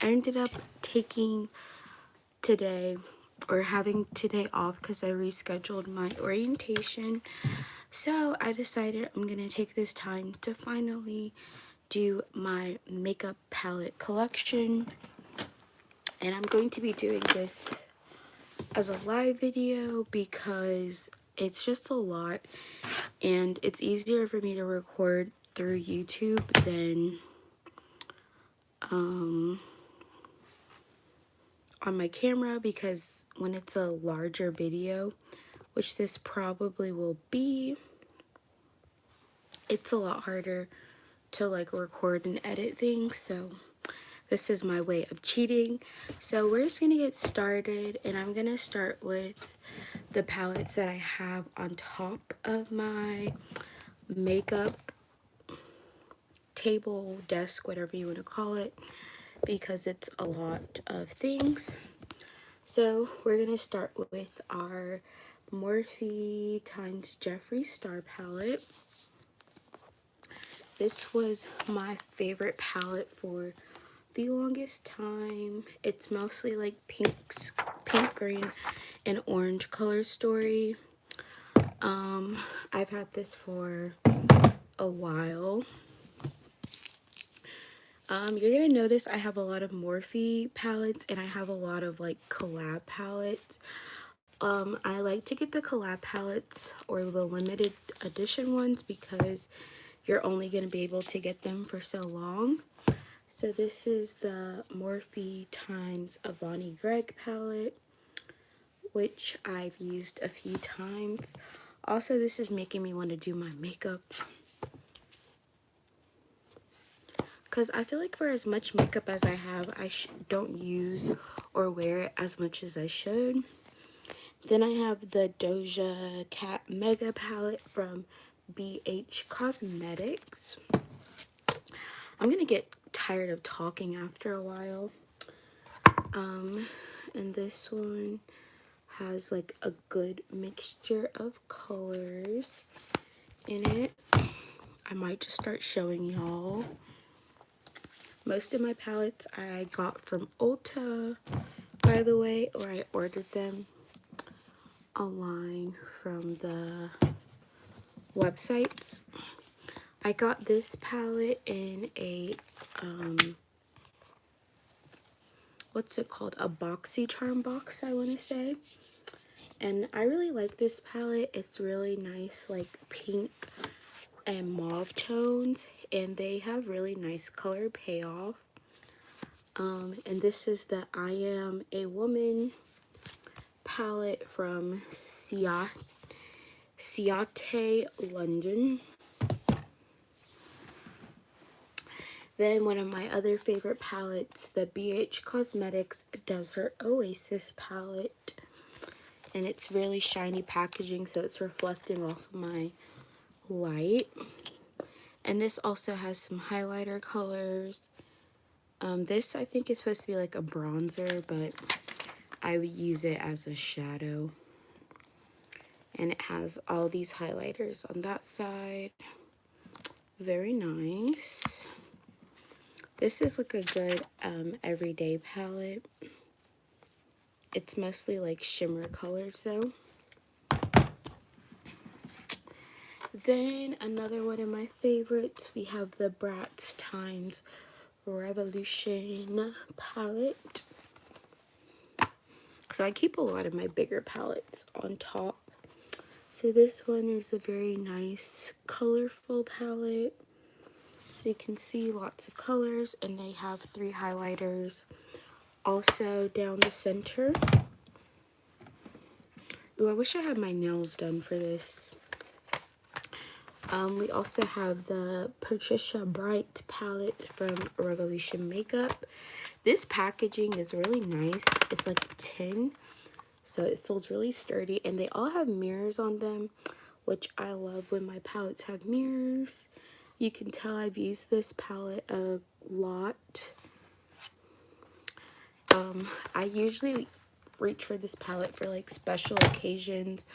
ended up taking today or having today off because I rescheduled my orientation. So I decided I'm going to take this time to finally do my makeup palette collection. And I'm going to be doing this as a live video because it's just a lot and it's easier for me to record through YouTube than on my camera, because when it's a larger video, which this probably will be, it's a lot harder to like record and edit things. So this is my way of cheating. So we're just gonna get started, and I'm gonna start with the palettes that I have on top of my makeup table, desk, whatever you want to call it, because it's a lot of things. So we're gonna start with our Morphe times Jeffree Star palette. This was my favorite palette for the longest time. It's mostly like pink, green, and orange color story. I've had this for a while. You're gonna notice I have a lot of Morphe palettes and I have a lot of like collab palettes. I like to get the collab palettes or the limited edition ones because you're only going to be able to get them for so long. So this is the Morphe times Avani Greg palette, which I've used a few times. Also, this is making me want to do my makeup, because I feel like for as much makeup as I have, I don't use or wear it as much as I should. Then I have the Doja Cat Mega palette from BH Cosmetics. I'm gonna get tired of talking after a while. And this one has like a good mixture of colors in it. I might just start showing y'all. Most of my palettes I got from Ulta, by the way, or I ordered them online from the websites. I got this palette in a what's it called, a BoxyCharm box, I want to say. And I really like this palette. It's really nice, like pink and mauve tones, and they have really nice color payoff. And this is the I Am a Woman palette from Ciate, London. Then one of my other favorite palettes, the BH Cosmetics Desert Oasis palette. And it's really shiny packaging, so it's reflecting off of my light. And this also has some highlighter colors. This I think is supposed to be like a bronzer, but I would use it as a shadow. And it has all these highlighters on that side. Very nice. This is like a good everyday palette. It's mostly like shimmer colors though. Then another one of my favorites, we have the Bratz times Revolution palette. So I keep a lot of my bigger palettes on top. So this one is a very nice colorful palette. So you can see lots of colors, and they have 3 highlighters also down the center. Ooh, I wish I had my nails done for this. We also have the Patricia Bright palette from Revolution Makeup. This packaging is really nice. It's like tin, so it feels really sturdy, and they all have mirrors on them, which I love when my palettes have mirrors. You can tell I've used this palette a lot. I usually reach for this palette for like special occasions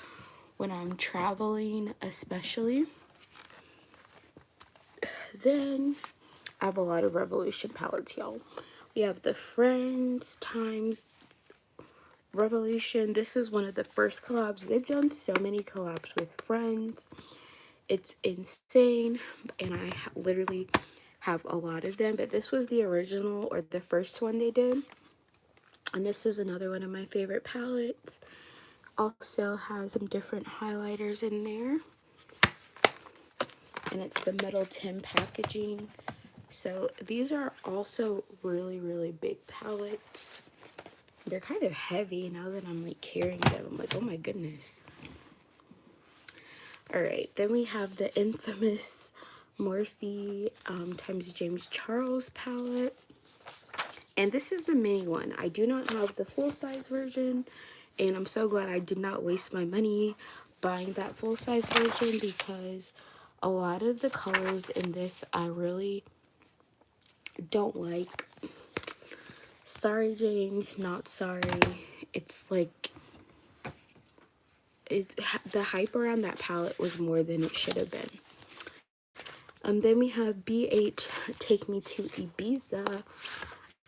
when I'm traveling, especially. Then I have a lot of Revolution palettes, y'all. We have the Friends times Revolution. This is one of the first collabs. They've done so many collabs with Friends. It's insane, and I literally have a lot of them, but this was the original or the first one they did. And this is another one of my favorite palettes. Also has some different highlighters in there. And it's the metal tin packaging. So these are also really, really big palettes. They're kind of heavy now that I'm like carrying them. I'm like, oh my goodness. Alright, then we have the infamous Morphe times James Charles palette. And this is the mini one. I do not have the full-size version. And I'm so glad I did not waste my money buying that full-size version, because a lot of the colors in this I really don't like. Sorry, James, not sorry. It's like, the hype around that palette was more than it should have been. Then we have BH Take Me to Ibiza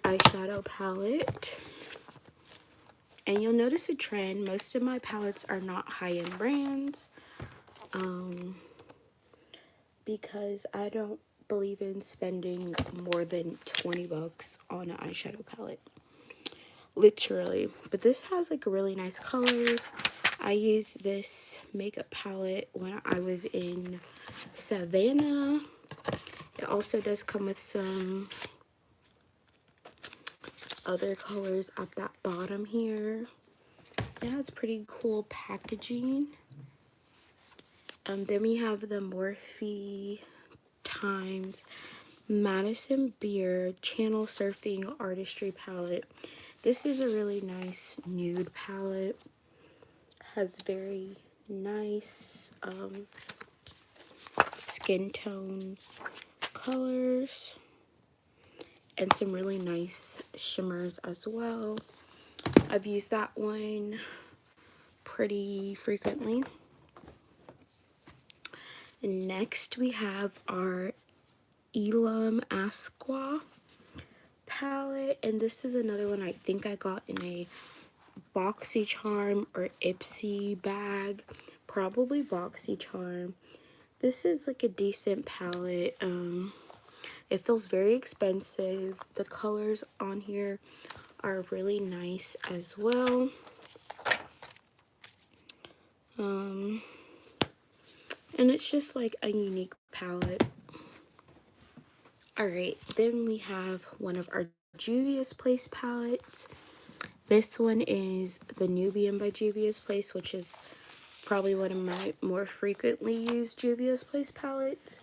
eyeshadow palette. And you'll notice a trend. Most of my palettes are not high-end brands. Because I don't believe in spending more than 20 bucks on an eyeshadow palette. Literally. But this has like really nice colors. I used this makeup palette when I was in Savannah. It also does come with some other colors at that bottom here. It has pretty cool packaging. Then we have the Morphe times Madison Beer Channel Surfing Artistry palette. This is a really nice nude palette. Has very nice skin tone colors and some really nice shimmers as well. I've used that one pretty frequently. Next we have our Elam Asqua palette, and this is another one I think I got in a BoxyCharm or Ipsy bag, probably BoxyCharm. This is like a decent palette. It feels very expensive. The colors on here are really nice as well. And it's just like a unique palette. Alright, then we have one of our Juvia's Place palettes. This one is the Nubian by Juvia's Place, which is probably one of my more frequently used Juvia's Place palettes,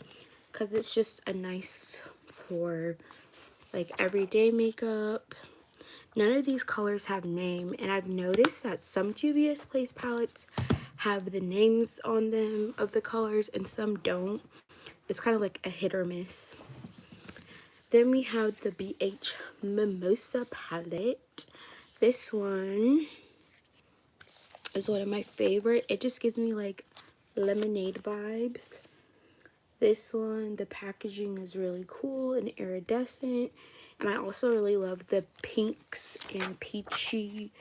because it's just a nice for like everyday makeup. None of these colors have name, and I've noticed that some Juvia's Place palettes have the names on them of the colors and some don't. It's kind of like a hit or miss. Then we have the BH Mimosa Palette. This one is one of my favorite. It just gives me like lemonade vibes. This one, the packaging is really cool and iridescent. And I also really love the pinks and peachy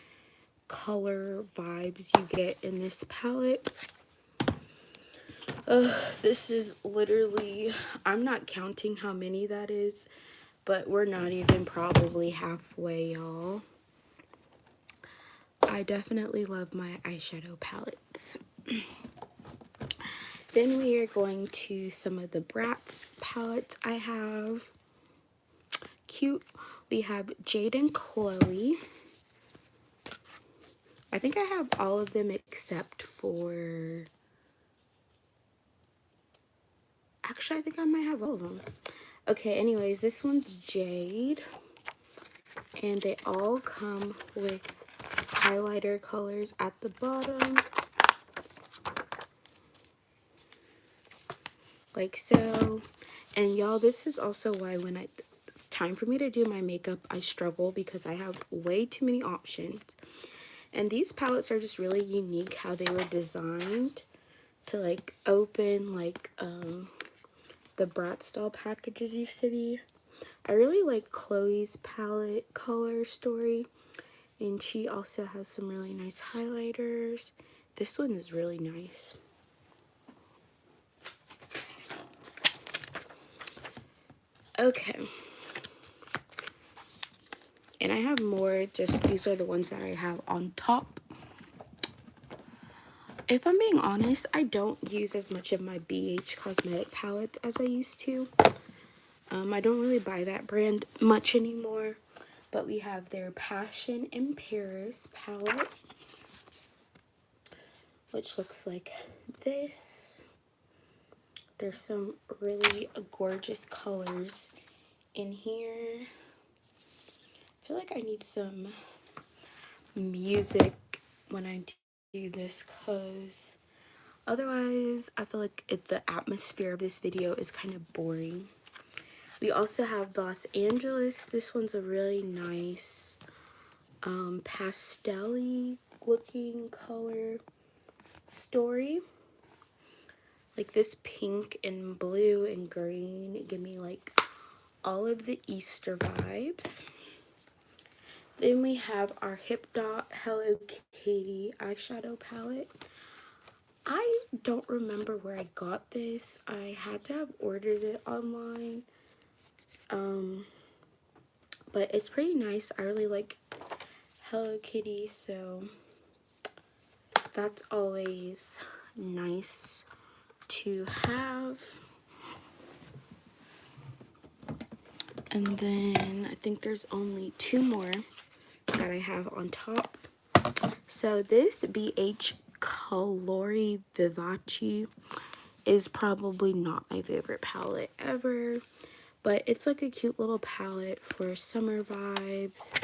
color vibes you get in this palette. This is literally, I'm not counting how many that is, but we're not even probably halfway, y'all. I definitely love my eyeshadow palettes. Then we are going to some of the Bratz palettes I have. Cute. We have Jade and Chloe. I think I have all of them except for... Actually, I think I might have all of them. Okay, anyways, this one's Jade. And they all come with highlighter colors at the bottom. Like so. And y'all, this is also why when it's time for me to do my makeup, I struggle, because I have way too many options. And these palettes are just really unique how they were designed to like open like the Bratz style packages used to be. I really like Chloe's palette color story, and she also has some really nice highlighters. This one is really nice. Okay. And I have more, just these are the ones that I have on top. If I'm being honest, I don't use as much of my BH cosmetic palettes as I used to. I don't really buy that brand much anymore. But we have their Passion in Paris palette, which looks like this. There's some really gorgeous colors in here. I feel like I need some music when I do this, because otherwise I feel like the atmosphere of this video is kind of boring. We also have Los Angeles. This one's a really nice pastel-y looking color story. Like this pink and blue and green give me like all of the Easter vibes. Then we have our Hip Dot Hello Kitty eyeshadow palette. I don't remember where I got this. I had to have ordered it online. But it's pretty nice. I really like Hello Kitty, so that's always nice to have. And then I think there's only two more that I have on top. So this BH Colori Vivace is probably not my favorite palette ever, but it's like a cute little palette for summer vibes.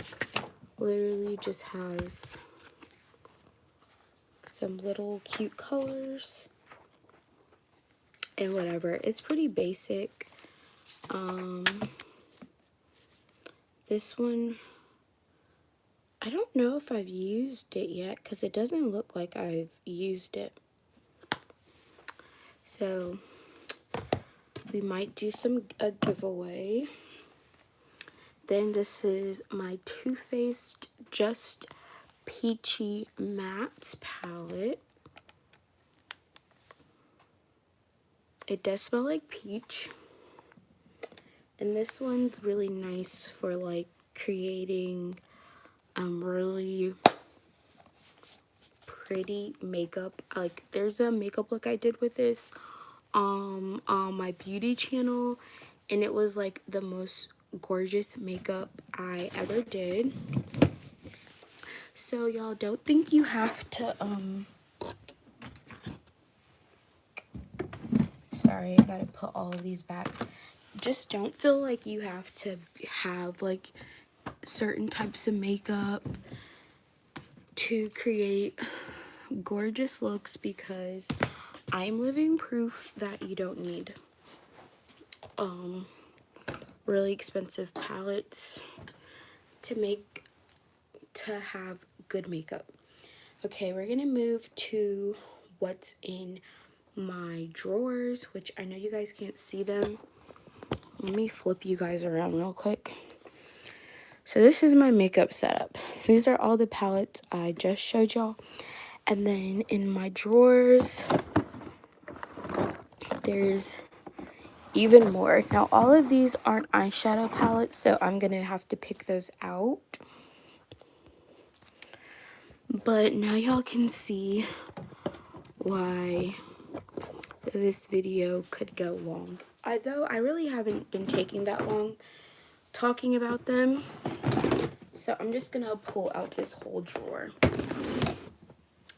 Literally just has some little cute colors and whatever. It's pretty basic. This one, I don't know if I've used it yet because it doesn't look like I've used it. So we might do a giveaway. Then this is my Too Faced Just Peachy Mattes palette. It does smell like peach. And this one's really nice for like creating really pretty makeup. Like there's a makeup look I did with this on my beauty channel, and it was like the most gorgeous makeup I ever did. So y'all don't think you have to sorry, I gotta put all of these back. Just don't feel like you have to have like certain types of makeup to create gorgeous looks, because I'm living proof that you don't need really expensive palettes to have good makeup. Okay, we're gonna move to what's in my drawers, which I know you guys can't see them. Let me flip you guys around real quick. So this is my makeup setup. These are all the palettes I just showed y'all. And then in my drawers, there's even more. Now all of these aren't eyeshadow palettes, so I'm gonna have to pick those out. But now y'all can see why this video could go long. Although I really haven't been taking that long talking about them. So I'm just gonna pull out this whole drawer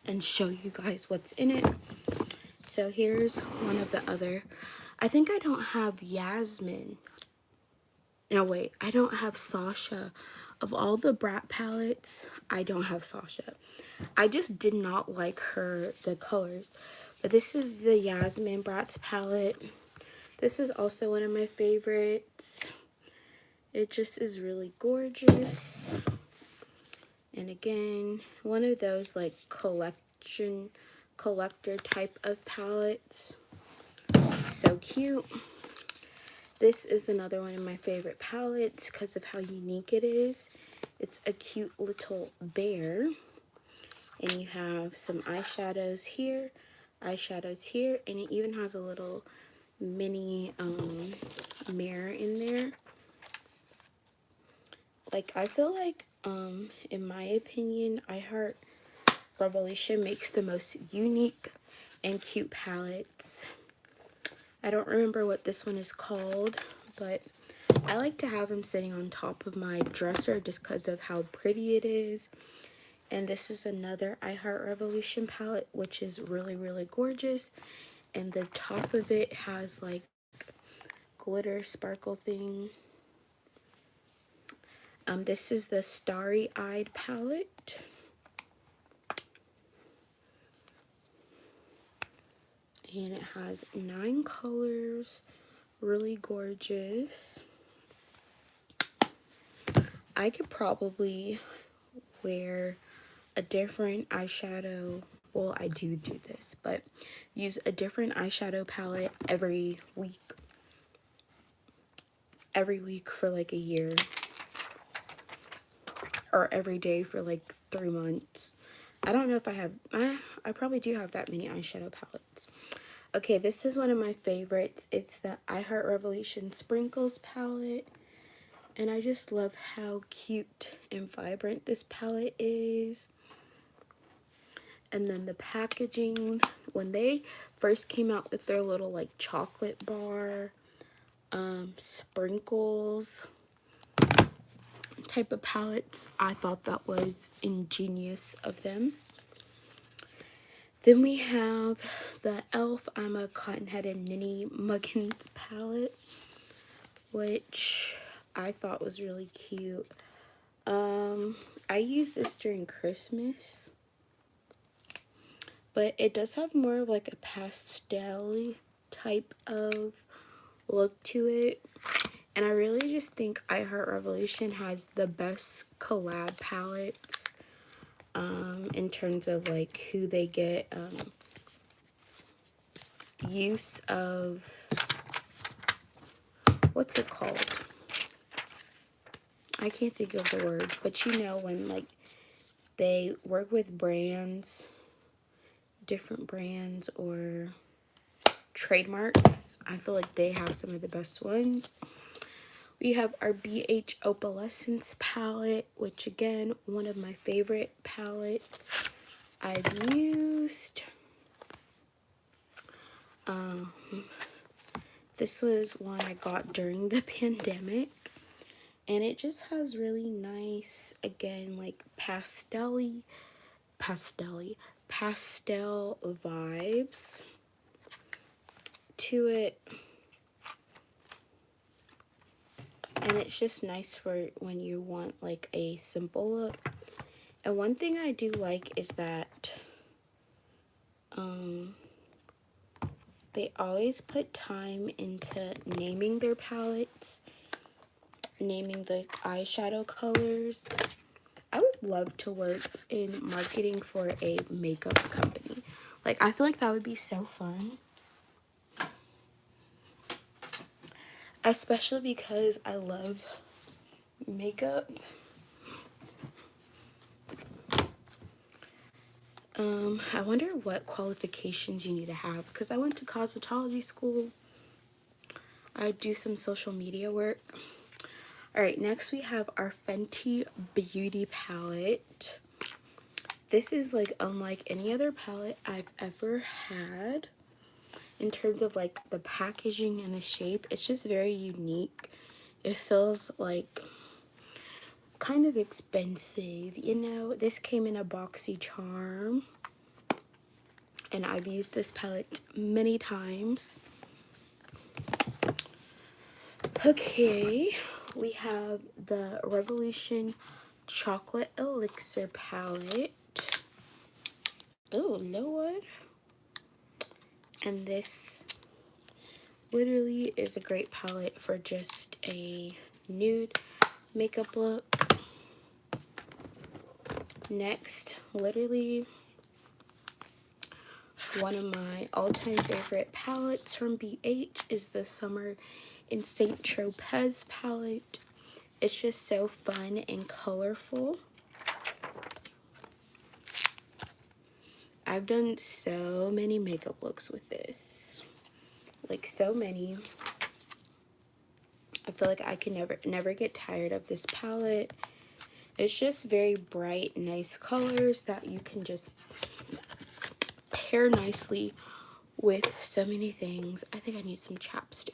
and show you guys what's in it. So here's one of the other. I think I don't have Yasmin. No, wait, I don't have Sasha. Of all the Bratz palettes, I don't have Sasha. I just did not like the colors. But this is the Yasmin Bratz palette. This is also one of my favorites. It just is really gorgeous. And again, one of those like collector type of palettes. So cute. This is another one of my favorite palettes because of how unique it is. It's a cute little bear. And you have some eyeshadows here, and it even has a little mini mirror in there. Like, I feel like, in my opinion, I Heart Revolution makes the most unique and cute palettes. I don't remember what this one is called, but I like to have them sitting on top of my dresser just because of how pretty it is. And this is another I Heart Revolution palette, which is really, really gorgeous. And the top of it has like glitter sparkle thing. This is the Starry Eyed palette. And it has 9 colors, really gorgeous. I could probably wear a different eyeshadow. Well, I do this, but use a different eyeshadow palette every week. Every week for like a year. Or every day for like 3 months. I don't know if I have, I probably do have that many eyeshadow palettes. Okay, this is one of my favorites. It's the I Heart Revolution Sprinkles palette. And I just love how cute and vibrant this palette is. And then the packaging, when they first came out with their little like chocolate bar, sprinkles type of palettes, I thought that was ingenious of them. Then we have the e.l.f. I'm a Cotton-Headed Ninny Muggins palette, which I thought was really cute. I used this during Christmas, but it does have more of like a pastel type of look to it. And I really just think I Heart Revolution has the best collab palettes in terms of like who they get use of, what's it called? I can't think of the word, but you know when like they work with brands, different brands or trademarks. I feel like they have some of the best ones. We have our BH Opalescence palette, which again, one of my favorite palettes I've used. This was one I got during the pandemic. And it just has really nice, again, like pastel vibes to it. And it's just nice for when you want like a simple look. And one thing I do like is that they always put time into naming their palettes, naming the eyeshadow colors. I would love to work in marketing for a makeup company. Like, I feel like that would be so fun. Especially because I love makeup. I wonder what qualifications you need to have. Because I went to cosmetology school. I do some social media work. Alright, next we have our Fenty Beauty palette. This is like unlike any other palette I've ever had. In terms of like the packaging and the shape, it's just very unique. It feels like kind of expensive, you know. This came in a boxy charm. And I've used this palette many times. Okay, we have the Revolution Chocolate Elixir palette. Oh, Lord. And this literally is a great palette for just a nude makeup look. Next, literally one of my all-time favorite palettes from BH is the Summer in St. Tropez palette. It's just so fun and colorful. I've done so many makeup looks with this. Like, so many. I feel like I can never get tired of this palette. It's just very bright, nice colors that you can just pair nicely with so many things. I think I need some chapstick.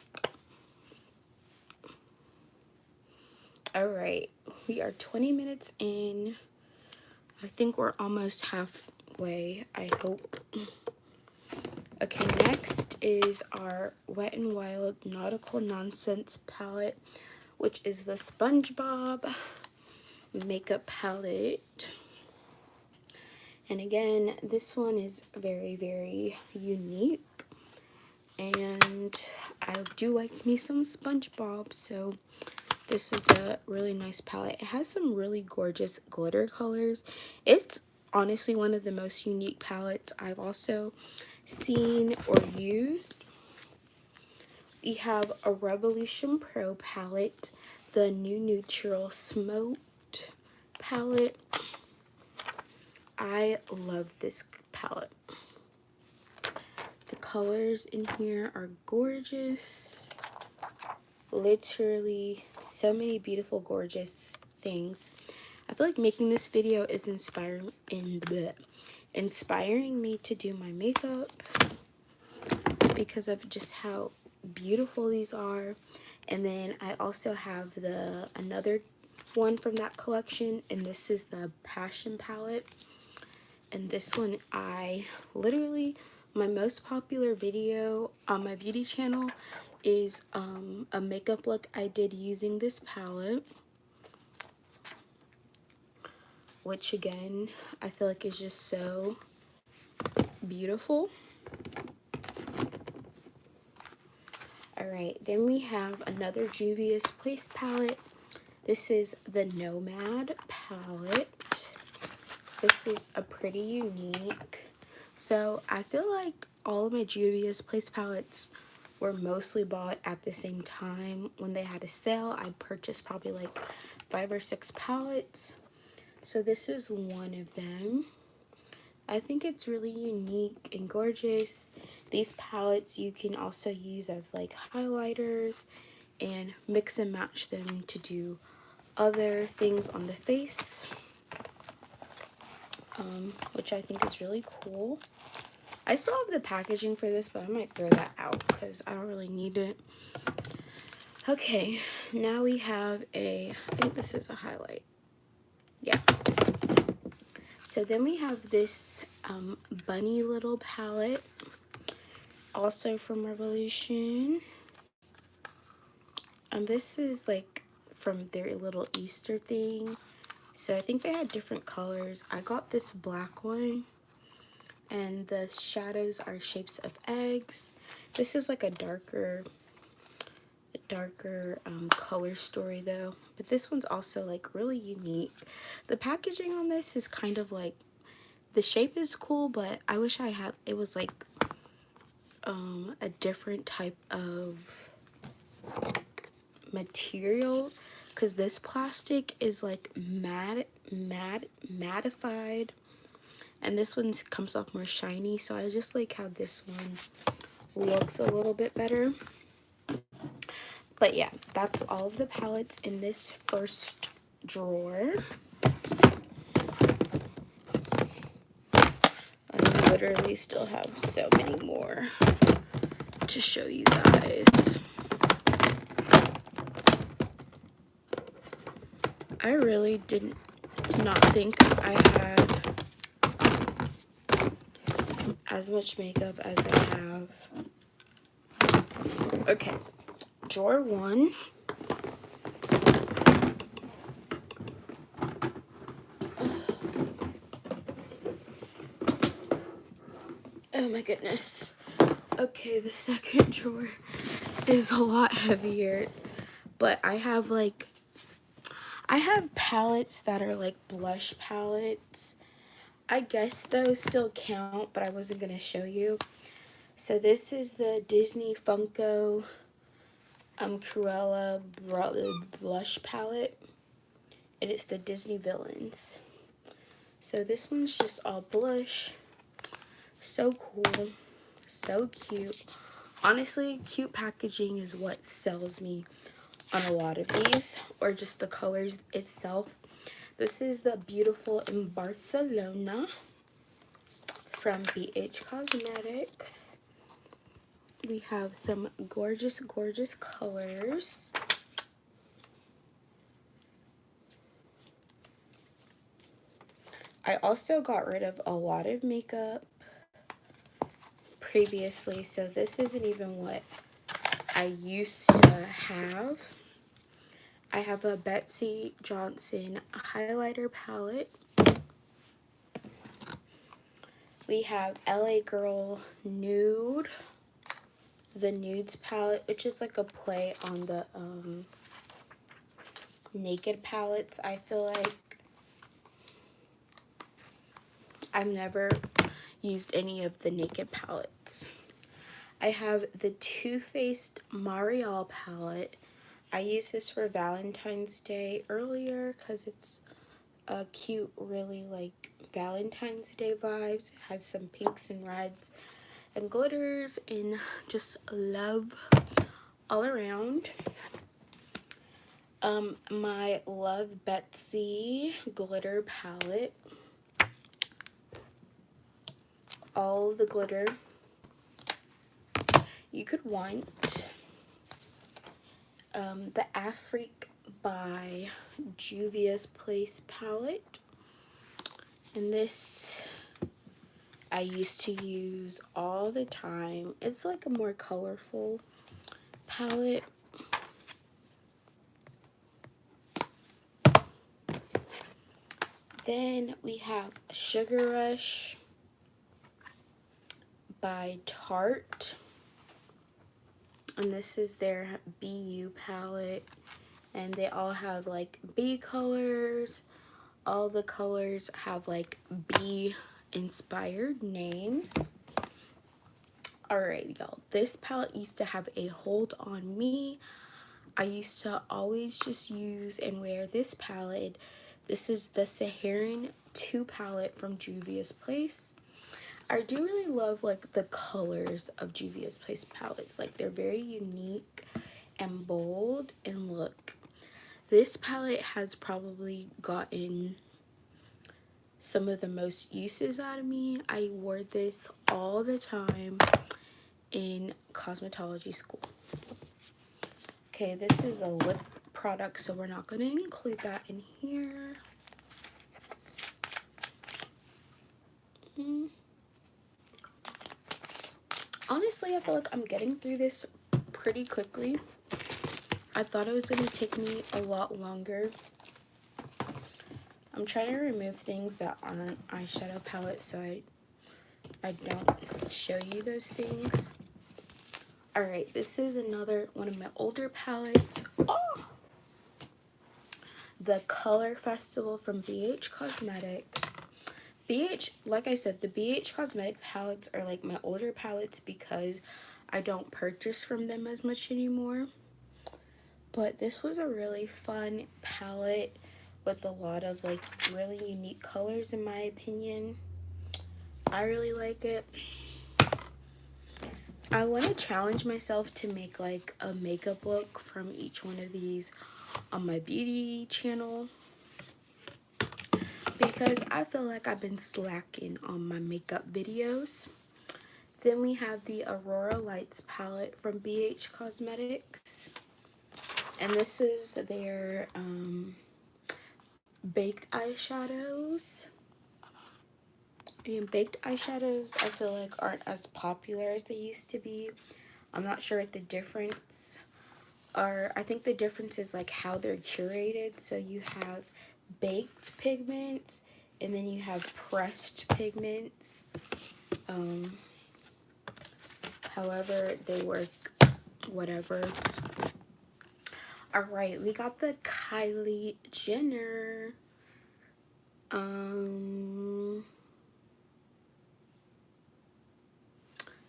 Alright, we are 20 minutes in. I think we're almost halfway, I hope. Okay, next is our Wet n Wild Nautical Nonsense palette, which is the Spongebob makeup palette. And again, this one is very, very unique. And I do like me some Spongebob, so this is a really nice palette. It has some really gorgeous glitter colors. It's honestly one of the most unique palettes I've also seen or used. We have a Revolution Pro palette, the New Neutral Smoked palette. I love this palette. The colors in here are gorgeous. Literally so many beautiful, gorgeous things. I feel like making this video is inspiring me to do my makeup because of just how beautiful these are. And then I also have another one from that collection, and this is the Passion palette. And this one, I literally, my most popular video on my beauty channel is a makeup look I did using this palette, which again I feel like is just so beautiful. Alright, then we have another Juvia's Place palette. This is the Nomad Palette. This is a pretty unique. So I feel like all of my Juvia's Place palettes were mostly bought at the same time. When they had a sale, I purchased probably like 5 or 6 palettes. So this is one of them. I think it's really unique and gorgeous. These palettes you can also use as like highlighters and mix and match them to do other things on the face, which I think is really cool. I still have the packaging for this, but I might throw that out because I don't really need it. Okay, now we have I think this is a highlight. Yeah. So then we have this bunny little palette, also from Revolution. This is like from their little Easter thing. So I think they had different colors. I got this black one, and the shadows are shapes of eggs. This is like a darker color story though, but this one's also like really unique. The packaging on this is kind of like, the shape is cool, but I wish it was like a different type of material, because this plastic is like mattified, and this one comes off more shiny. So I just like how this one looks a little bit better. But yeah, that's all of the palettes in this first drawer. I literally still have so many more to show you guys. I really did not think I had as much makeup as I have. Okay, drawer 1. Oh my goodness. Okay, the second drawer is a lot heavier, but I have palettes that are like blush palettes. I guess those still count, but I wasn't going to show you. So this is the Disney Funko Cruella blush palette, and it's the Disney Villains. So this one's just all blush. So cool, so cute. Honestly, cute packaging is what sells me on a lot of these, or just the colors itself. This is the Beautiful in Barcelona from BH Cosmetics. We have some gorgeous, gorgeous colors. I also got rid of a lot of makeup previously, so this isn't even what I used to have. I have a Betsy Johnson highlighter palette. We have LA Girl Nude, the Nudes palette, which is like a play on the Naked palettes. I feel like I've never used any of the Naked palettes. I have the Too Faced Marielle palette. I used this for Valentine's Day earlier because it's a cute, really like Valentine's Day vibes. It has some pinks and reds and glitters and just love all around. My Love Betsy glitter palette. All the glitter you could want. The Afrique by Juvia's Place palette. And this I used to use all the time. It's like a more colorful palette. Then we have Sugar Rush by Tarte. And this is their BU palette. And they all have like bee colors. All the colors have like bee inspired names. Alright, y'all. This palette used to have a hold on me. I used to always just use and wear this palette. This is the Saharan 2 palette from Juvia's Place. I do really love like the colors of Juvia's Place palettes. Like they're very unique and bold. And look, this palette has probably gotten some of the most uses out of me. I wore this all the time in cosmetology school. Okay, this is a lip product, so we're not going to include that in here. Honestly, I feel like I'm getting through this pretty quickly. I thought it was going to take me a lot longer. I'm trying to remove things that aren't eyeshadow palettes so I don't show you those things. Alright, this is another one of my older palettes. Oh! The Color Festival from BH Cosmetics. BH, like I said, the BH Cosmetic palettes are like my older palettes because I don't purchase from them as much anymore. But this was a really fun palette with a lot of like really unique colors in my opinion. I really like it. I want to challenge myself to make like a makeup look from each one of these on my beauty channel, because I feel like I've been slacking on my makeup videos. Then we have the Aurora Lights palette from BH Cosmetics. And this is their baked eyeshadows. And baked eyeshadows I feel like aren't as popular as they used to be. I'm not sure what the difference are. I think the difference is like how they're curated. So you have baked pigments and then you have pressed pigments. However they work, whatever. Alright, we got the Kylie Jenner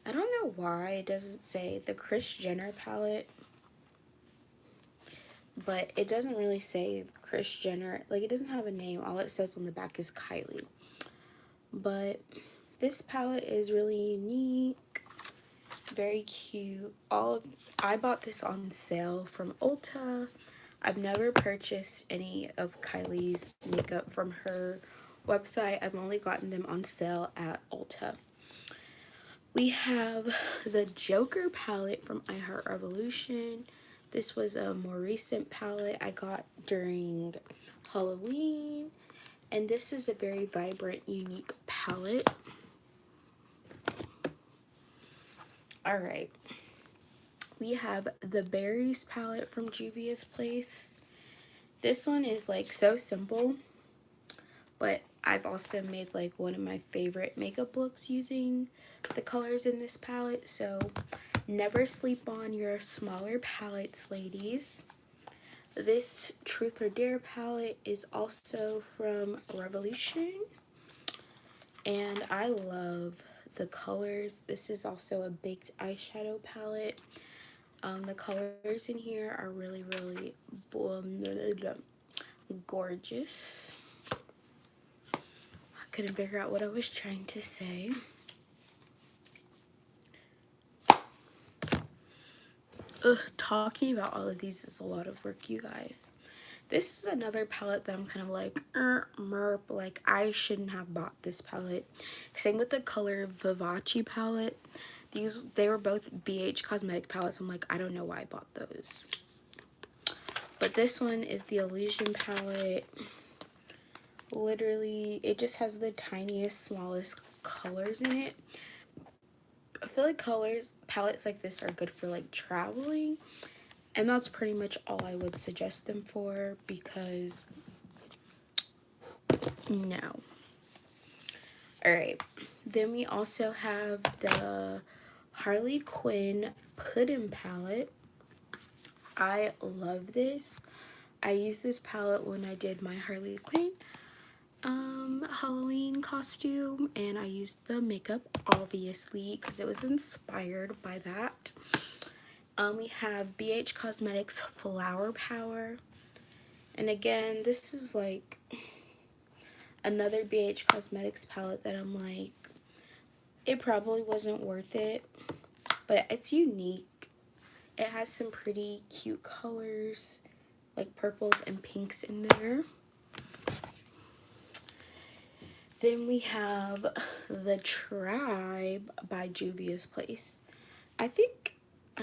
I don't know why it doesn't say the Kris Jenner palette. but it doesn't really say Kris Jenner. Like, it doesn't have a name. All it says on the back is Kylie. But this palette is really unique, very cute. I bought this on sale from Ulta. I've never purchased any of Kylie's makeup from her website. I've only gotten them on sale at Ulta. We have the Joker palette from I Heart Revolution. This was a more recent palette I got during Halloween. And this is a very vibrant, unique palette. Alright. We have the Berries palette from Juvia's Place. This one is like so simple, but I've also made like one of my favorite makeup looks using the colors in this palette. So never sleep on your smaller palettes, ladies. This Truth or Dare palette is also from Revolution, and I love the colors. This is also a baked eyeshadow palette. The colors in here are really, really gorgeous. I couldn't figure out what I was trying to say. Talking about all of these is a lot of work, you guys. This is another palette that I'm kind of like, merp, like I shouldn't have bought this palette. Same with the Color Vivace palette. They were both BH Cosmetic palettes. I'm like, I don't know why I bought those. But this one is the Illusion palette. Literally, it just has the tiniest, smallest colors in it. I feel like palettes like this are good for like traveling. And that's pretty much all I would suggest them for, because no. Alright, then we also have the Harley Quinn Puddin' palette. I love this. I used this palette when I did my Harley Quinn Halloween costume, and I used the makeup obviously because it was inspired by that. We have BH Cosmetics Flower Power, and again, this is like another BH Cosmetics palette that I'm like, it probably wasn't worth it, but it's unique. It has some pretty cute colors, like purples and pinks in there. Then we have the Tribe by Juvia's Place. I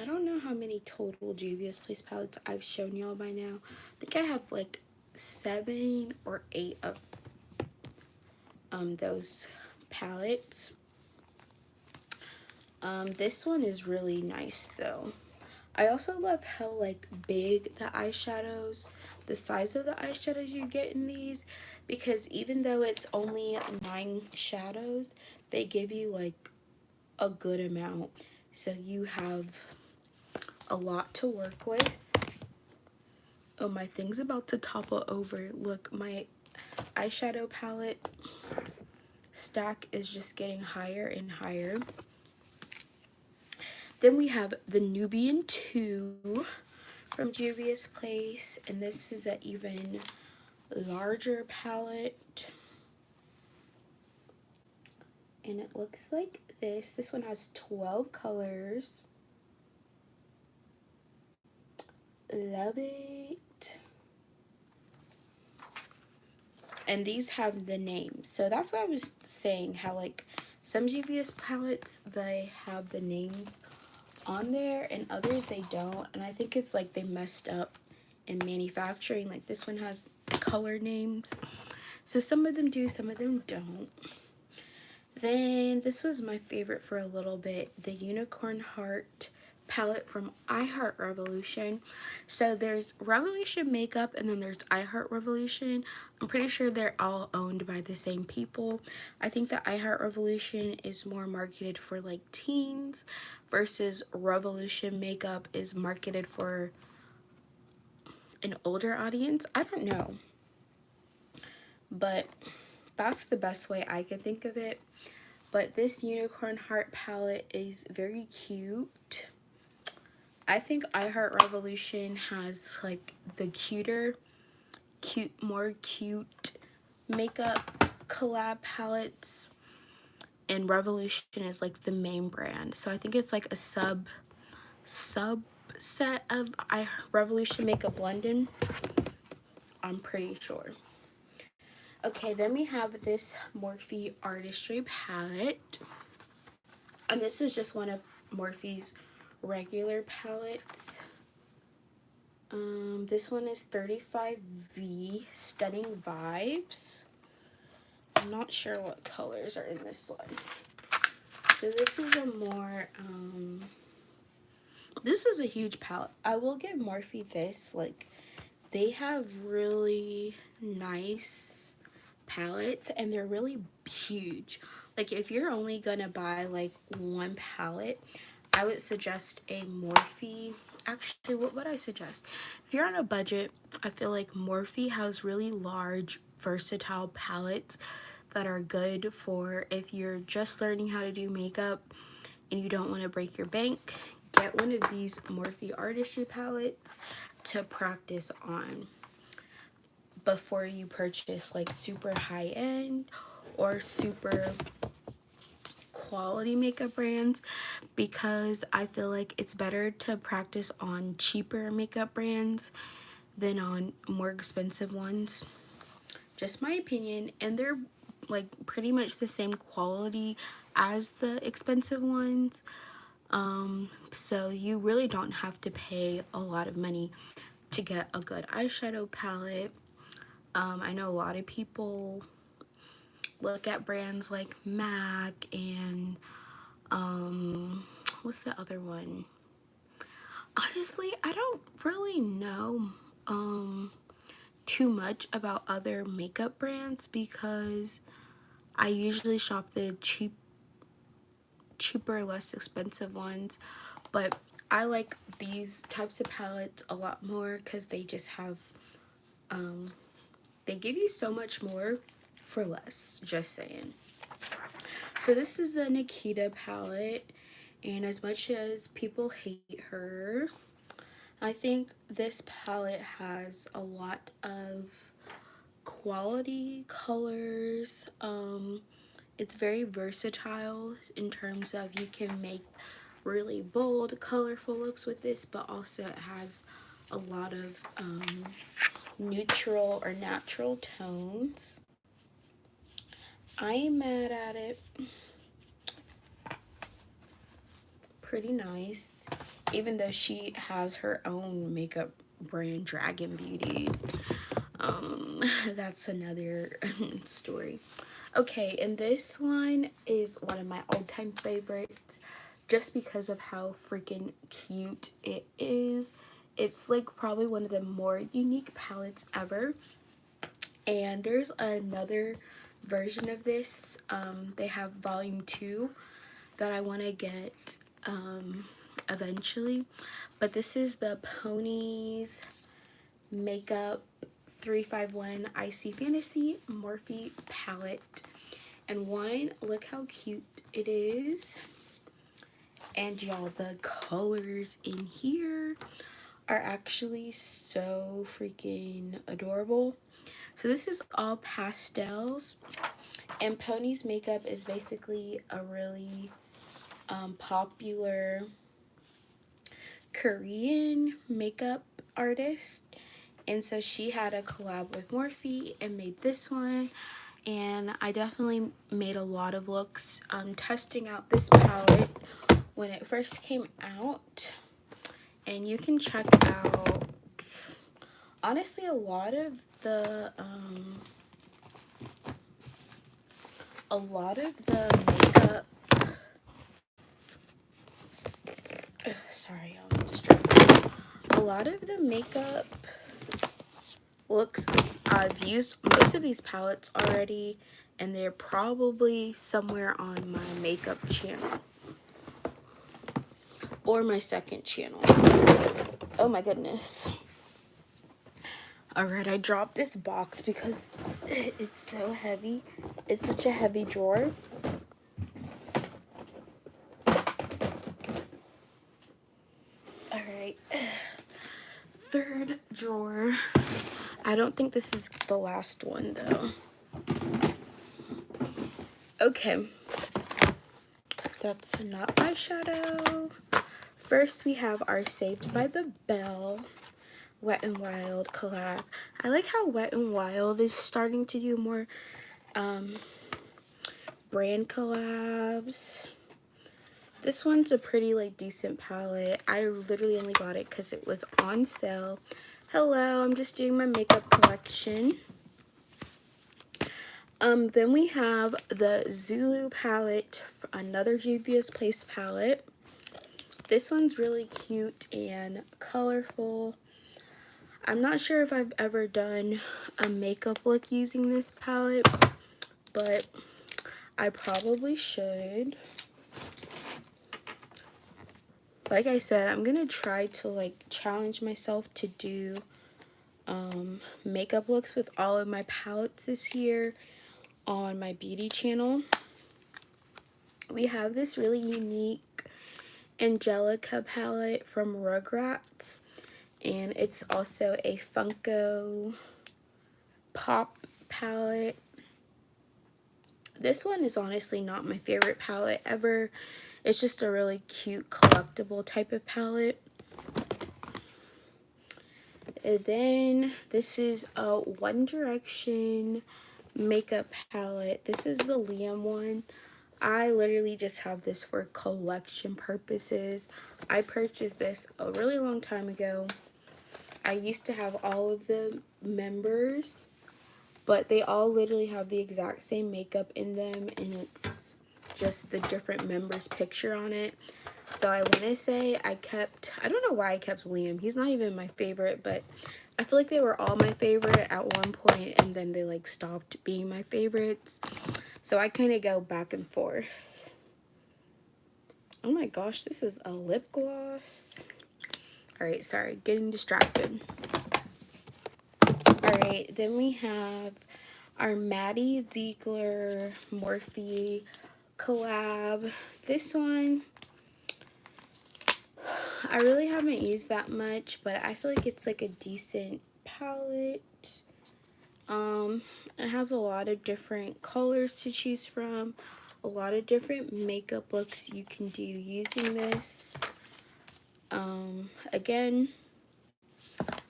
don't know how many total Juvia's Place palettes I've shown y'all by now. I think I have like 7 or 8 of those palettes. This one is really nice though. I also love how like big the eyeshadows, the size of the eyeshadows you get in these, because even though it's only 9 shadows, they give you like a good amount, so you have a lot to work with. Oh, my thing's about to topple over. Look, my eyeshadow palette stack is just getting higher and higher. Then we have the Nubian 2 from Juvia's Place, and this is an even larger palette. And it looks like this. This one has 12 colors. Love it. And these have the names. So that's what I was saying, how like some Juvia's palettes, they have the names on there and others they don't. And I think it's like they messed up in manufacturing. Like this one has color names. So some of them do, some of them don't. Then this was my favorite for a little bit, the Unicorn Heart palette from I Heart Revolution. So there's Revolution Makeup and then there's I Heart Revolution. I'm pretty sure they're all owned by the same people. I think that I Heart Revolution is more marketed for like teens versus Revolution Makeup is marketed for an older audience. I don't know, but that's the best way I can think of it. But this Unicorn Heart palette is very cute. I think I Heart Revolution has like the more cute makeup collab palettes, and Revolution is like the main brand. So I think it's like a subset of Revolution Makeup London. I'm pretty sure. Okay, then we have this Morphe Artistry palette. And this is just one of Morphe's regular palettes. This one is 35V Stunning Vibes. I'm not sure what colors are in this one. So this is a more, this is a huge palette. I will give Morphe this, like, they have really nice palettes and they're really huge. Like, if you're only gonna buy like one palette, I would suggest a Morphe. Actually, what would I suggest? If you're on a budget, I feel like Morphe has really large, versatile palettes that are good for if you're just learning how to do makeup and you don't want to break your bank. Get one of these Morphe Artistry palettes to practice on before you purchase like super high-end or super quality makeup brands, because I feel like it's better to practice on cheaper makeup brands than on more expensive ones. Just my opinion. And they're like pretty much the same quality as the expensive ones, so you really don't have to pay a lot of money to get a good eyeshadow palette. I know a lot of people look at brands like MAC and what's the other one? Honestly, I don't really know too much about other makeup brands because I usually shop the cheaper, less expensive ones. But I like these types of palettes a lot more because they just have they give you so much more for less, just saying. So this is the Nikita palette, and as much as people hate her, I think this palette has a lot of quality colors. It's very versatile in terms of you can make really bold, colorful looks with this, but also it has a lot of neutral or natural tones. I ain't mad at it. Pretty nice. Even though she has her own makeup brand, Dragon Beauty. That's another story. Okay, and this one is one of my all-time favorites just because of how freaking cute it is. It's like probably one of the more unique palettes ever. And there's another version of this. They have volume 2 that I want to get eventually. But this is the Ponies Makeup 351 Icy Fantasy Morphe palette. And one, look how cute it is. And y'all, the colors in here are actually so freaking adorable. So this is all pastels, and Ponies Makeup is basically a really popular Korean makeup artist, and so she had a collab with Morphe and made this one. And I definitely made a lot of looks testing out this palette when it first came out, and you can check out honestly a lot of the makeup. Sorry, I'm distracted. A lot of the makeup looks, I've used most of these palettes already, and they're probably somewhere on my makeup channel or my second channel. Oh my goodness. Alright, I dropped this box because it's so heavy. It's such a heavy drawer. Alright, I don't think this is the last one though. Okay, that's not eyeshadow. First we have our Saved by the Bell Wet n Wild collab. I like how Wet n Wild is starting to do more brand collabs. This one's a pretty like decent palette. I literally only got it because it was on sale. Hello, I'm just doing my makeup collection. Then we have the Zulu palette, another Juvia's Place palette. This one's really cute and colorful. I'm not sure if I've ever done a makeup look using this palette, but I probably should. Like I said, I'm gonna try to like challenge myself to do makeup looks with all of my palettes this year on my beauty channel. We have this really unique Angelica palette from Rugrats, and it's also a Funko Pop palette. This one is honestly not my favorite palette ever. It's just a really cute collectible type of palette. And then this is a One Direction makeup palette. This is the Liam one. I literally just have this for collection purposes. I purchased this a really long time ago. I used to have all of the members, but they all literally have the exact same makeup in them, and it's just the different members' picture on it. So I want to say I don't know why I kept Liam. He's not even my favorite, but I feel like they were all my favorite at one point, and then they like stopped being my favorites. So I kind of go back and forth. Oh my gosh, this is a lip gloss. Alright, sorry, getting distracted. Alright, then we have our Maddie Ziegler Morphe collab. This one I really haven't used that much, but I feel like it's like a decent palette. It has a lot of different colors to choose from, a lot of different makeup looks you can do using this. Again,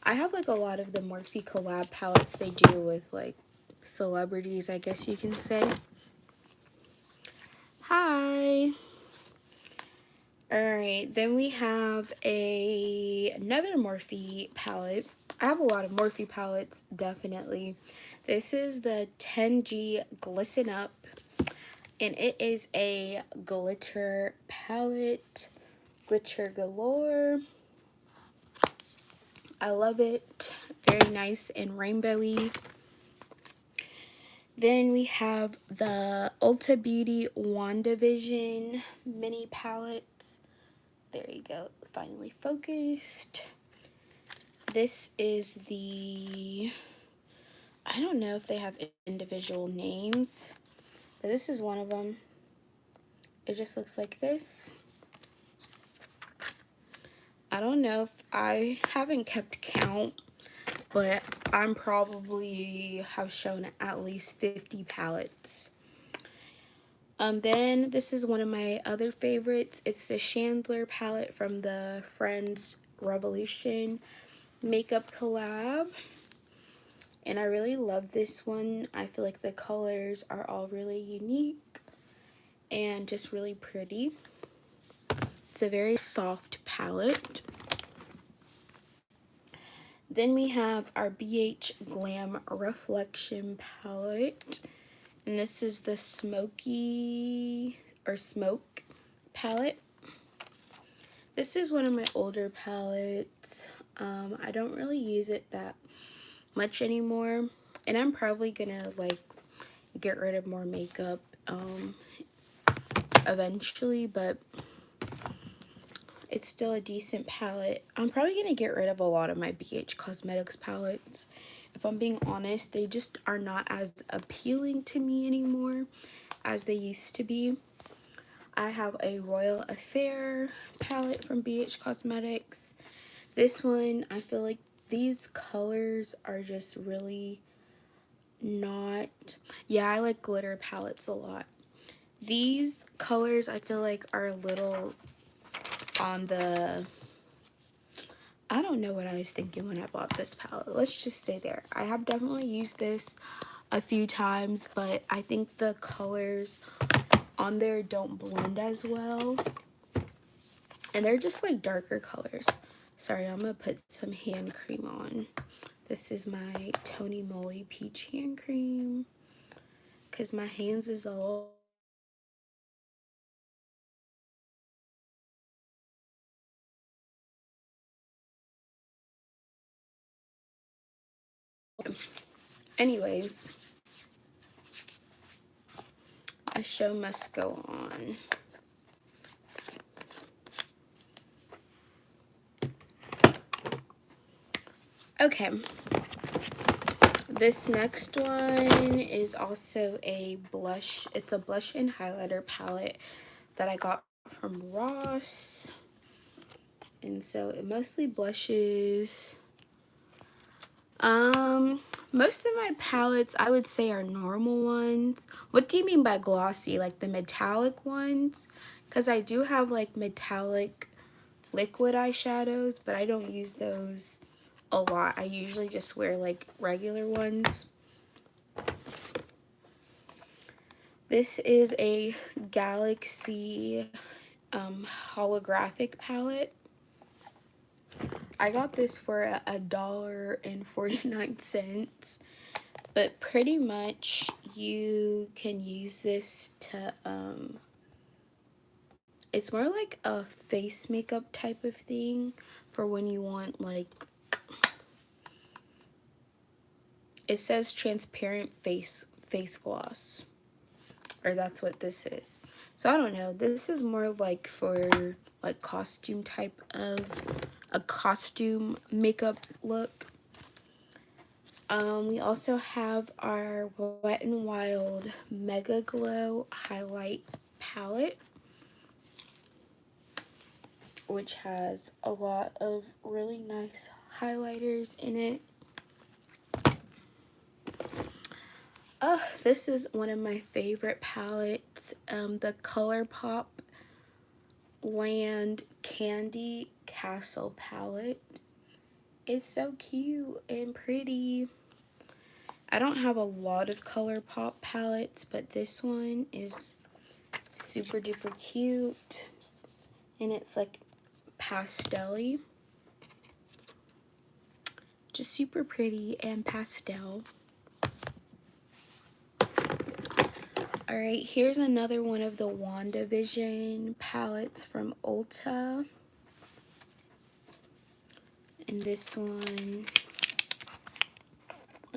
I have like a lot of the Morphe collab palettes they do with like celebrities, I guess you can say. Hi. Alright, then we have another Morphe palette. I have a lot of Morphe palettes, definitely. This is the 10G Glisten Up, and it is a glitter palette. Glitter galore. I love it. Very nice and rainbowy. Then we have the Ulta Beauty WandaVision mini palettes. There you go, finally focused. This is the, I don't know if they have individual names, but this is one of them. It just looks like this. I don't know if I haven't kept count, but I'm probably have shown at least 50 palettes. Then this is one of my other favorites. It's the Chandler palette from the Friends Revolution makeup collab. And I really love this one. I feel like the colors are all really unique and just really pretty. It's a very soft palette. Then we have our BH Glam Reflection palette. And this is the Smoky or Smoke palette. This is one of my older palettes. I don't really use it that much anymore. And I'm probably gonna like get rid of more makeup eventually, but it's still a decent palette. I'm probably gonna get rid of a lot of my BH Cosmetics palettes. If I'm being honest, they just are not as appealing to me anymore as they used to be. I have a Royal Affair palette from BH Cosmetics. This one, I feel like these colors are just really not, yeah, I like glitter palettes a lot. These colors I feel like are a little on the, I don't know what I was thinking when I bought this palette. Let's just say there. I have definitely used this a few times, but I think the colors on there don't blend as well. And they're just like darker colors. Sorry, I'm gonna put some hand cream on. This is my Tony Moly Peach hand cream, because my hands is a little. Anyways, the show must go on. Okay, this next one is also a blush. It's a blush and highlighter palette that I got from Ross. And so it mostly blushes. Most of my palettes I would say are normal ones. What do you mean by glossy? Like the metallic ones? Because I do have like metallic liquid eyeshadows, but I don't use those a lot. I usually just wear like regular ones. This is a Galaxy holographic palette. I got this for $1.49, but pretty much you can use this to it's more like a face makeup type of thing for when you want, like, it says transparent face gloss, or that's what this is. So I don't know, this is more like for like costume type of a costume makeup look. We also have our Wet n Wild Mega Glow Highlight Palette, which has a lot of really nice highlighters in it. Oh, this is one of my favorite palettes, the ColourPop Land Candy Castle palette. It's so cute and pretty. I don't have a lot of ColourPop palettes, but this one is super duper cute. And it's like pastel-y. Just super pretty and pastel. Alright, here's another one of the WandaVision palettes from Ulta. And this one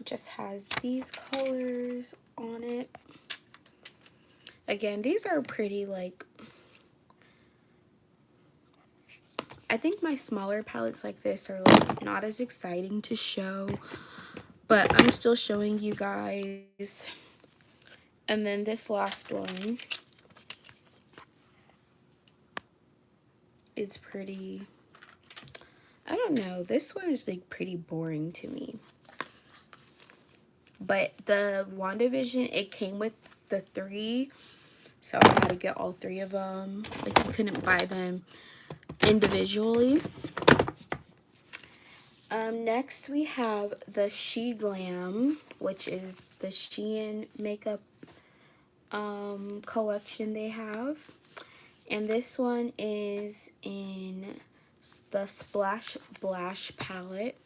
just has these colors on it. Again, these are pretty, like, I think my smaller palettes like this are like not as exciting to show, but I'm still showing you guys. And then this last one is pretty, I don't know, this one is like pretty boring to me. But the WandaVision, it came with the 3, so I had to get all 3 of them. Like, you couldn't buy them individually. Next we have the She Glam, which is the Shein makeup collection they have. And this one is in the Splash Blash palette,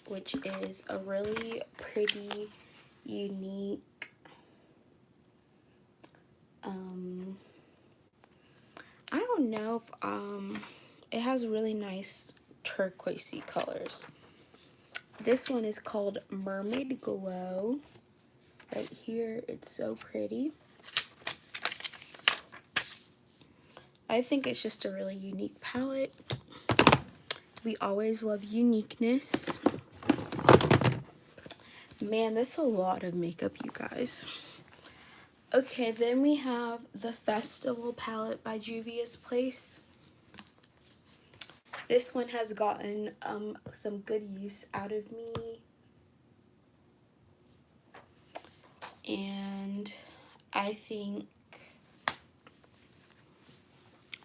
which is a really pretty, unique, I don't know if, it has really nice turquoisey colors. This one is called Mermaid Glow. Right here, it's so pretty. I think it's just a really unique palette. We always love uniqueness. Man, that's a lot of makeup, you guys. Okay, then we have the Festival palette by Juvia's Place. This one has gotten some good use out of me. And I think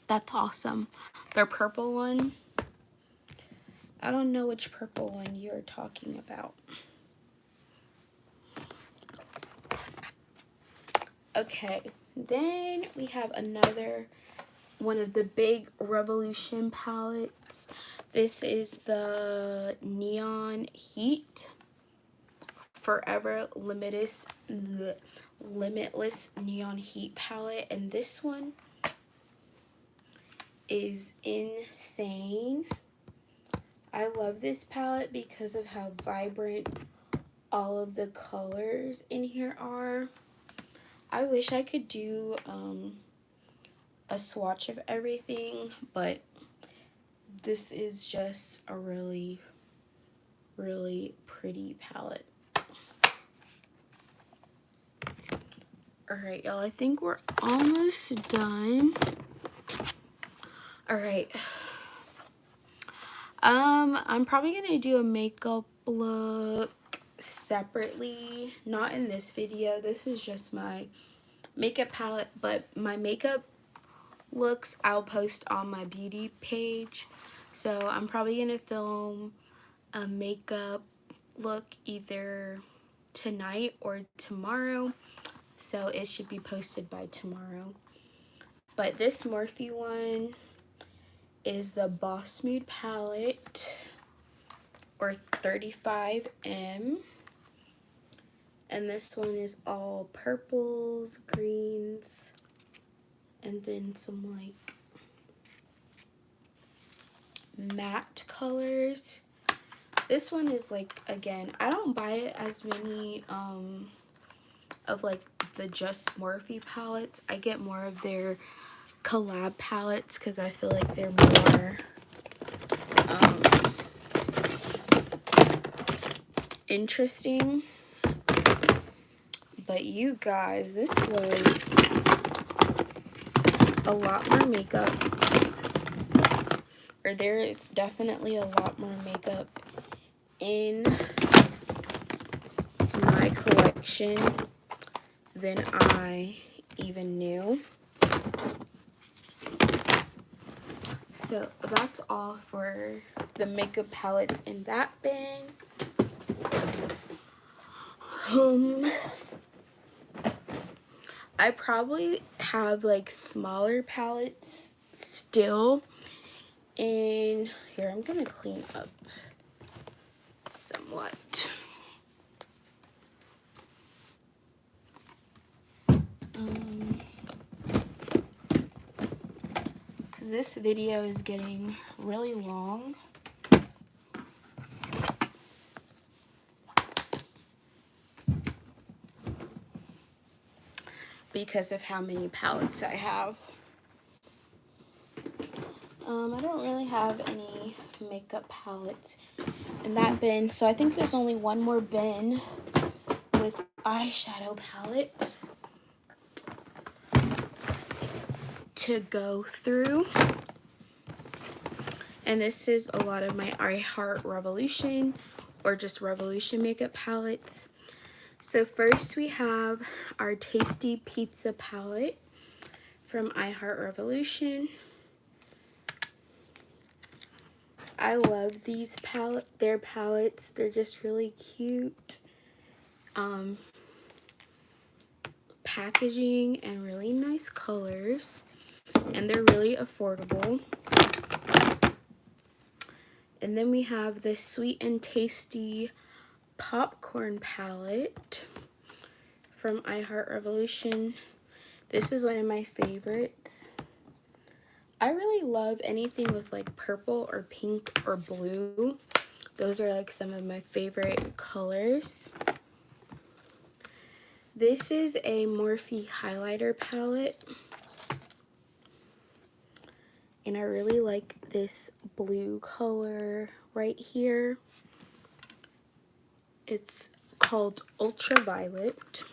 that's awesome. Their purple one, I don't know which purple one you're talking about. Okay, then we have another one of the big Revolution palettes. This is the Neon Heat Forever Limitless Neon Heat palette, and this one is insane. I love this palette because of how vibrant all of the colors in here are. I wish I could do a swatch of everything, but this is just a really, really pretty palette. Alright, y'all, I think we're almost done. Alright. I'm probably gonna do a makeup look separately, not in this video. This is just my makeup palette, but my makeup looks I'll post on my beauty page. So I'm probably gonna film a makeup look either tonight or tomorrow, so it should be posted by tomorrow. But this Morphe one is the Boss Mood palette, or 35M, and this one is all purples, greens, and then some like matte colors. This one is like, again, I don't buy as many of like the just Morphe palettes. I get more of their collab palettes because I feel like they're more interesting. But you guys, this was a lot more makeup, or there is definitely a lot more makeup in my collection than I even knew. So that's all for the makeup palettes in that bin. I probably have like smaller palettes still. And here, I'm gonna clean up somewhat. Because this video is getting really long. Because of how many palettes I have. I don't really have any makeup palettes in that bin, so I think there's only one more bin with eyeshadow palettes to go through. And this is a lot of my I Heart Revolution or just Revolution makeup palettes. So first we have our Tasty Pizza palette from I Heart Revolution. I love these their palettes. They're just really cute. Packaging and really nice colors. And they're really affordable. And then we have the Sweet and Tasty Popcorn palette from I Heart Revolution. This is one of my favorites. I really love anything with like purple or pink or blue. Those are like some of my favorite colors. This is a Morphe highlighter palette. And I really like this blue color right here. It's called Ultraviolet.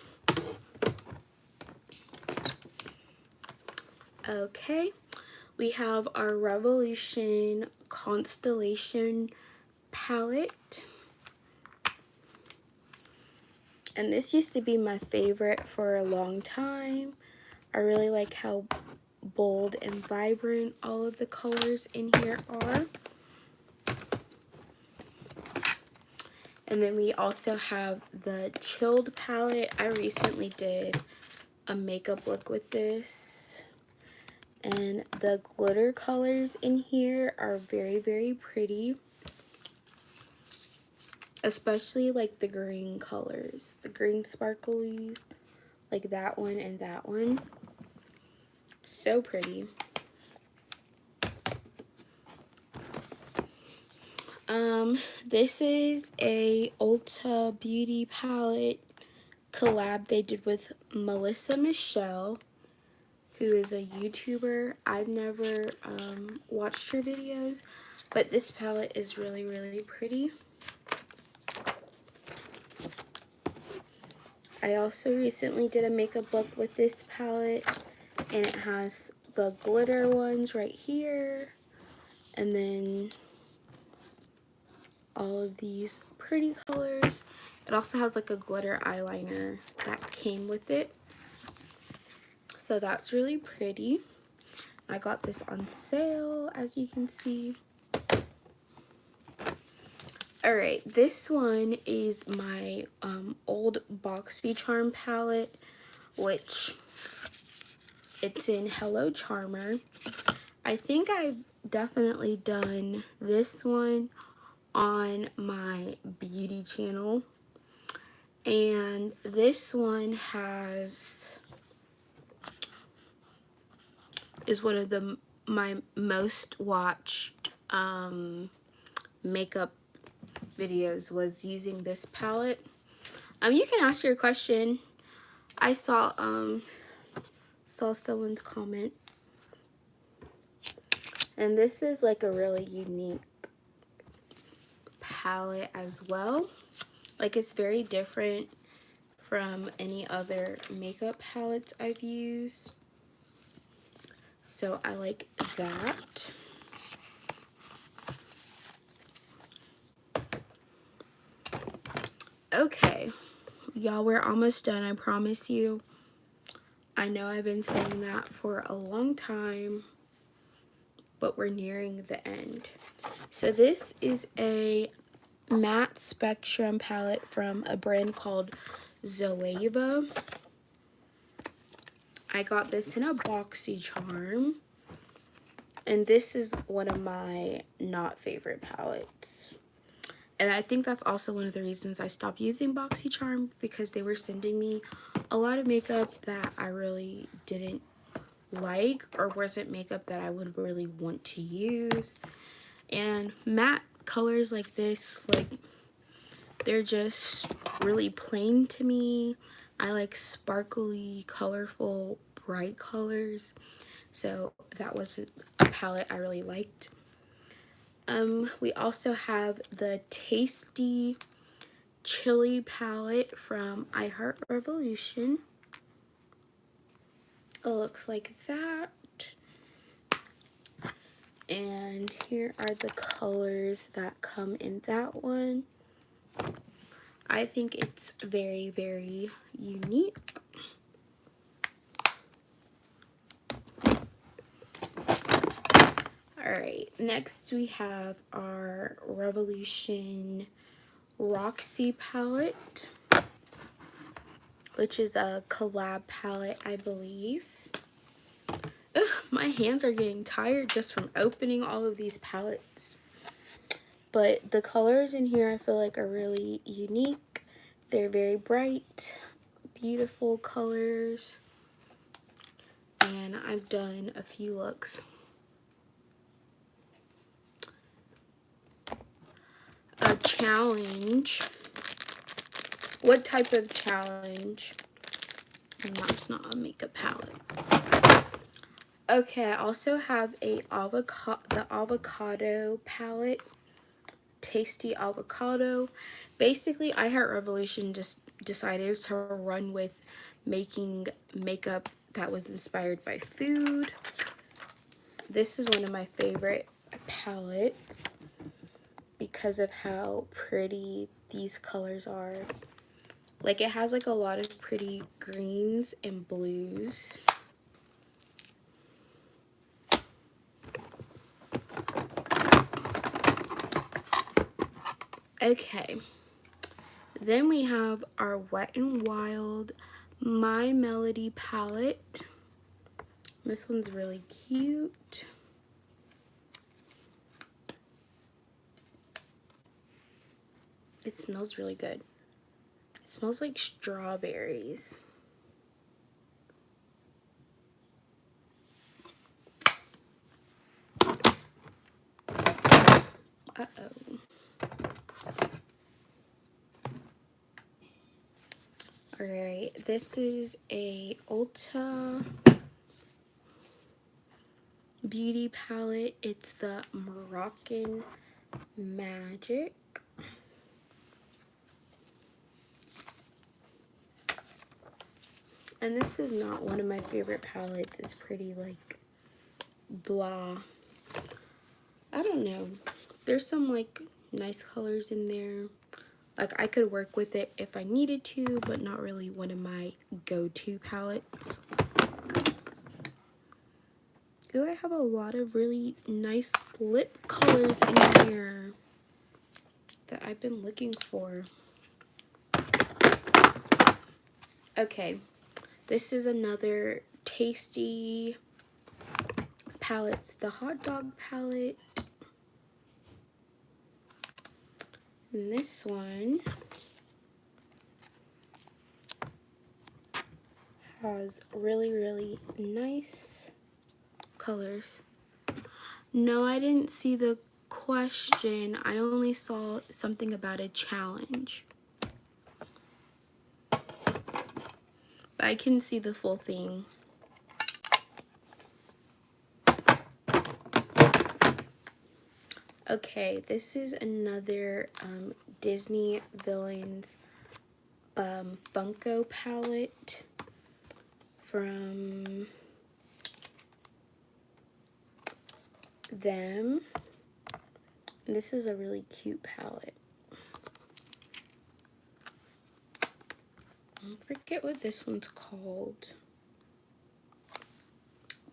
Okay. We have our Revolution Constellation palette. And this used to be my favorite for a long time. I really like how bold and vibrant all of the colors in here are. And then we also have the Chilled palette. I recently did a makeup look with this. And the glitter colors in here are very, very pretty. Especially like the green colors. The green sparklies. Like that one and that one. So pretty. This is a Ulta Beauty palette collab they did with Melissa Michelle, who is a YouTuber. I've never watched her videos, but this palette is really, really pretty. I also recently did a makeup look with this palette, and it has the glitter ones right here, and then all of these pretty colors. It also has like a glitter eyeliner that came with it, so that's really pretty. I got this on sale, as you can see. Alright, this one is my old BoxyCharm palette, which it's in Hello Charmer. I think I've definitely done this one on my beauty channel. And this one is one of my most watched makeup videos was using this palette. You can ask your question. I saw someone's comment, and this is like a really unique palette as well. Like, it's very different from any other makeup palettes I've used, so I like that. Okay, y'all, we're almost done, I promise you. I know I've been saying that for a long time, but we're nearing the end. So this is a matte spectrum palette from a brand called Zoeva. I got this in a BoxyCharm, and this is one of my not favorite palettes. And I think that's also one of the reasons I stopped using BoxyCharm, because they were sending me a lot of makeup that I really didn't like, or wasn't makeup that I would really want to use. And matte colors like this, like, they're just really plain to me. I like sparkly, colorful, bright colors. So that was a palette I really liked. We also have the Tasty Chili palette from I Heart Revolution. It looks like that. And here are the colors that come in that one. I think it's very, very unique. Alright, next we have our Revolution Roxy palette, which is a collab palette, I believe. Ugh, my hands are getting tired just from opening all of these palettes. But the colors in here I feel like are really unique. They're very bright, beautiful colors. And I've done a few looks. A challenge. What type of challenge? And that's not a makeup palette. Okay, I also have the avocado palette. Tasty avocado. Basically, I Heart Revolution just decided to run with making makeup that was inspired by food. This is one of my favorite palette because of how pretty these colors are. Like, it has like a lot of pretty greens and blues. Okay, then we have our Wet n Wild My Melody palette. This one's really cute. It smells really good. It smells like strawberries. Uh-oh. Alright, this is a Ulta beauty palette. It's the Moroccan Magic. And this is not one of my favorite palettes. It's pretty like blah. I don't know. There's some like nice colors in there. Like, I could work with it if I needed to, but not really one of my go-to palettes. Ooh, I have a lot of really nice lip colors in here that I've been looking for. Okay, this is another tasty palette. It's the Hot Dog palette. And this one has really, really nice colors. No, I didn't see the question. I only saw something about a challenge. But I can see the full thing. Okay, this is another Disney Villains Funko palette from them. And this is a really cute palette. I forget what this one's called,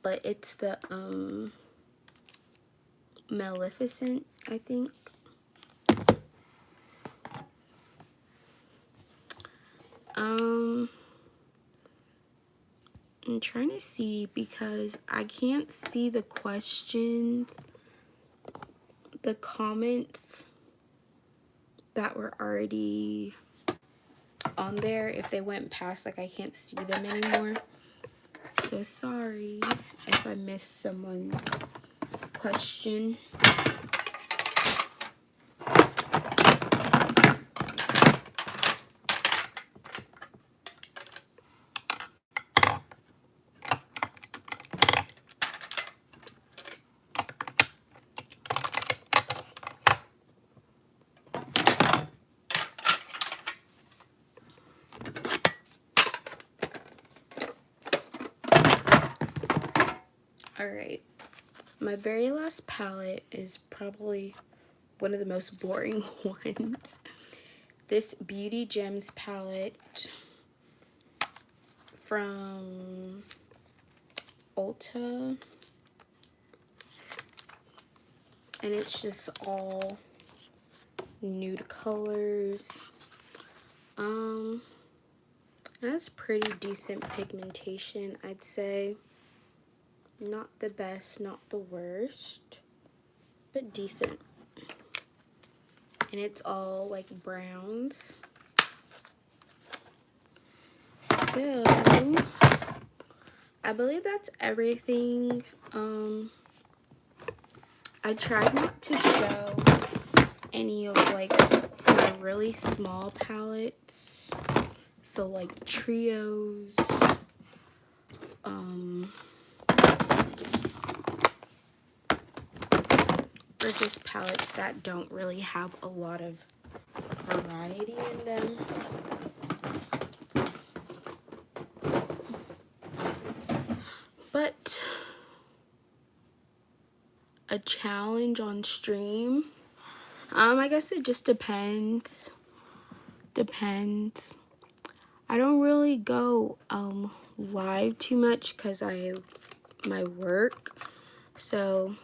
but it's the Maleficent, I think. I'm trying to see because I can't see the questions, the comments that were already on there. If they went past, like, I can't see them anymore. So sorry if I missed someone's question. Alright, my very last palette is probably one of the most boring ones. This Beauty Gems palette from Ulta. And it's just all nude colors. It has pretty decent pigmentation, I'd say. Not the best, not the worst, but decent. And it's all like browns. So I believe that's everything. I tried not to show any of like my really small palettes, so like trios, or just palettes that don't really have a lot of variety in them. But a challenge on stream. I guess it just depends. I don't really go live too much because I have my work. So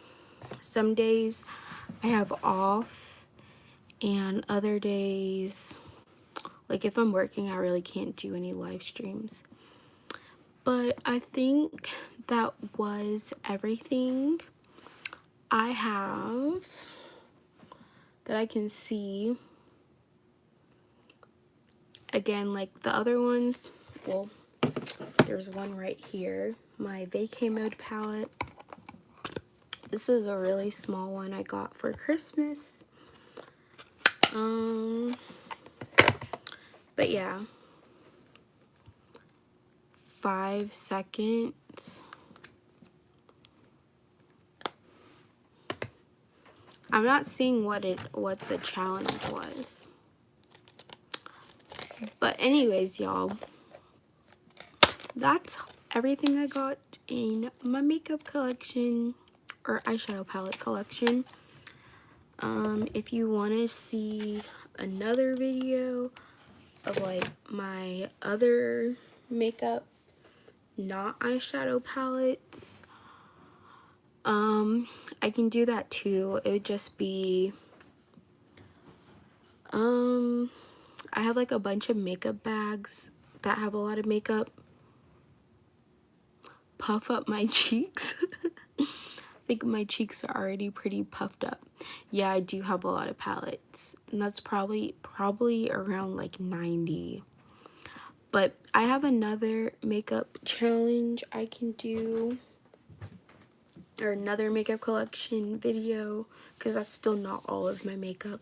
some days I have off, and other days, like if I'm working, I really can't do any live streams. But I think that was everything I have that I can see. Again, like the other ones, well, there's one right here, my Vacay Mode palette. This is a really small one I got for Christmas. But yeah, 5 seconds. I'm not seeing what the challenge was. But anyways, y'all, that's everything I got in my makeup collection or eyeshadow palette collection. If you want to see another video of like my other makeup, not eyeshadow palettes, I can do that too. It would just be I have like a bunch of makeup bags that have a lot of makeup. Puff up my cheeks. I think my cheeks are already pretty puffed up. Yeah, I do have a lot of palettes, and that's probably around like 90. But I have another makeup challenge I can do, or another makeup collection video, because that's still not all of my makeup.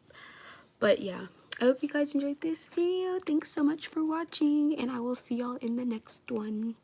But yeah, I hope you guys enjoyed this video. Thanks so much for watching, and I will see y'all in the next one.